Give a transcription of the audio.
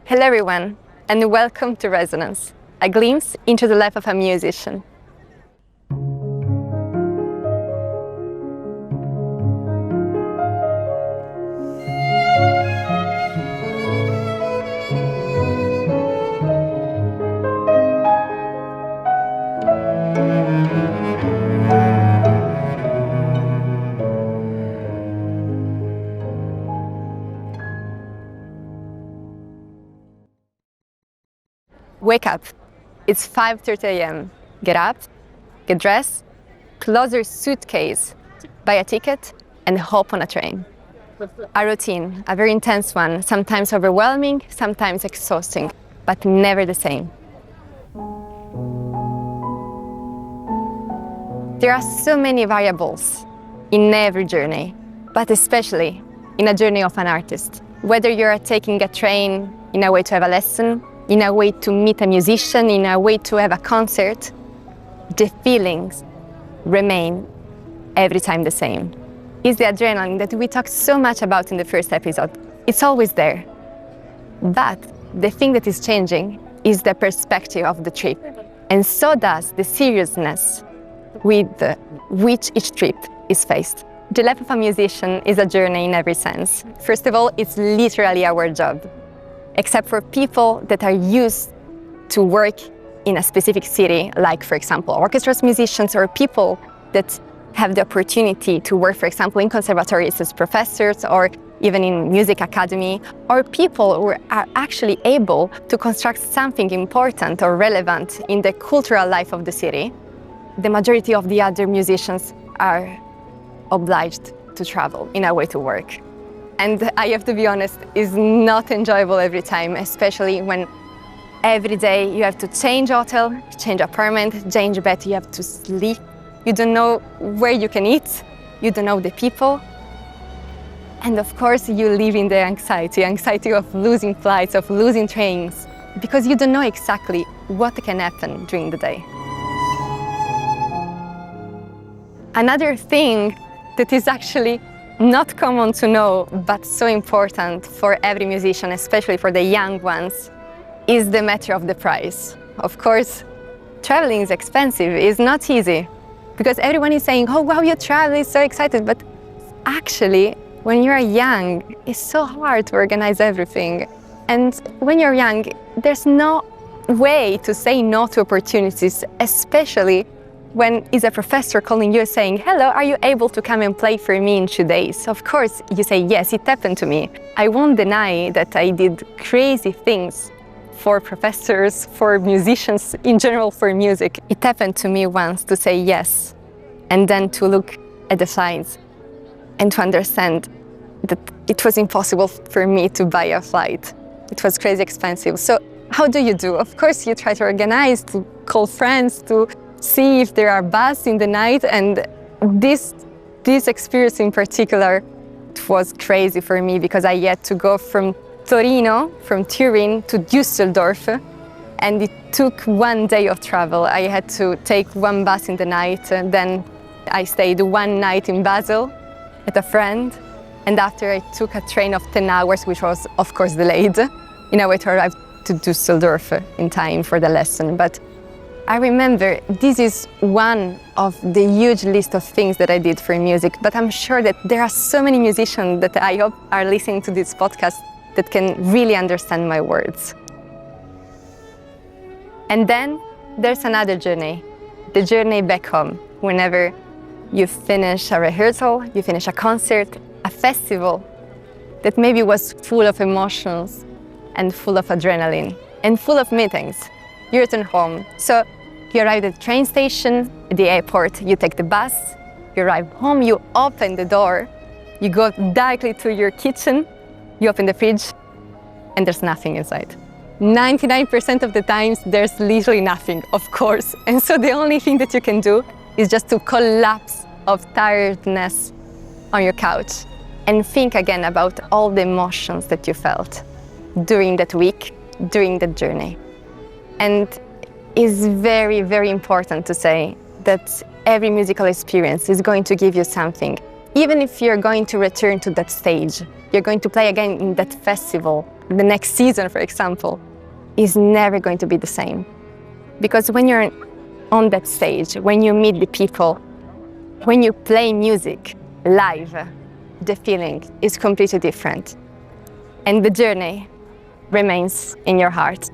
Hello everyone, and welcome to Resonance, a glimpse into the life of a musician. Wake up. It's 5:30 a.m. Get up, get dressed, close your suitcase, buy a ticket, and hop on a train. A routine, a very intense one, sometimes overwhelming, sometimes exhausting, but never the same. There are so many variables in every journey, but especially in a journey of an artist. Whether you're taking a train in a way to have a lesson, in a way to meet a musician, in a way to have a concert, the feelings remain every time the same. It's the adrenaline that we talked so much about in the first episode. It's always there. But the thing that is changing is the perspective of the trip. And so does the seriousness with which each trip is faced. The life of a musician is a journey in every sense. First of all, it's literally our job. Except for people that are used to work in a specific city, like, for example, orchestra musicians, or people that have the opportunity to work, for example, in conservatories as professors, or even in music academy, or people who are actually able to construct something important or relevant in the cultural life of the city. The majority of the other musicians are obliged to travel in a way to work. And I have to be honest, it's not enjoyable every time, especially when every day you have to change hotel, change apartment, change bed, you have to sleep. You don't know where you can eat, you don't know the people. And of course, you live in the anxiety of losing flights, of losing trains, because you don't know exactly what can happen during the day. Another thing that is actually not common to know, but so important for every musician, especially for the young ones, is the matter of the price. Of course, traveling is expensive, it's not easy, because everyone is saying, oh wow, you travel, it's so excited, but actually, when you're young, it's so hard to organize everything. And when you're young, there's no way to say no to opportunities, especially when is a professor calling you saying, hello, are you able to come and play for me in 2 days? Of course, you say, yes, it happened to me. I won't deny that I did crazy things for professors, for musicians, in general for music. It happened to me once to say yes, and then to look at the flights and to understand that it was impossible for me to buy a flight. It was crazy expensive. So how do you do? Of course, you try to organize, to call friends, to see if there are buses in the night, and this experience in particular, it was crazy for me because I had to go from Torino, from Turin to Düsseldorf, and it took 1 day of travel. I had to take one bus in the night, and then I stayed 1 night in Basel at a friend, and after I took a train of 10 hours, which was of course delayed, in a way to arrive to Düsseldorf in time for the lesson. But I remember this is one of the huge list of things that I did for music, but I'm sure that there are so many musicians that I hope are listening to this podcast that can really understand my words. And then there's another journey, the journey back home. Whenever you finish a rehearsal, you finish a concert, a festival that maybe was full of emotions and full of adrenaline and full of meetings. You return home. So you arrive at the train station, at the airport, you take the bus, you arrive home, you open the door, you go directly to your kitchen, you open the fridge, and there's nothing inside. 99% of the times, there's literally nothing, of course. And so the only thing that you can do is just to collapse of tiredness on your couch and think again about all the emotions that you felt during that week, during that journey. And it's very, very important to say that every musical experience is going to give you something. Even if you're going to return to that stage, you're going to play again in that festival, the next season, for example, is never going to be the same. Because when you're on that stage, when you meet the people, when you play music live, the feeling is completely different. And the journey remains in your heart.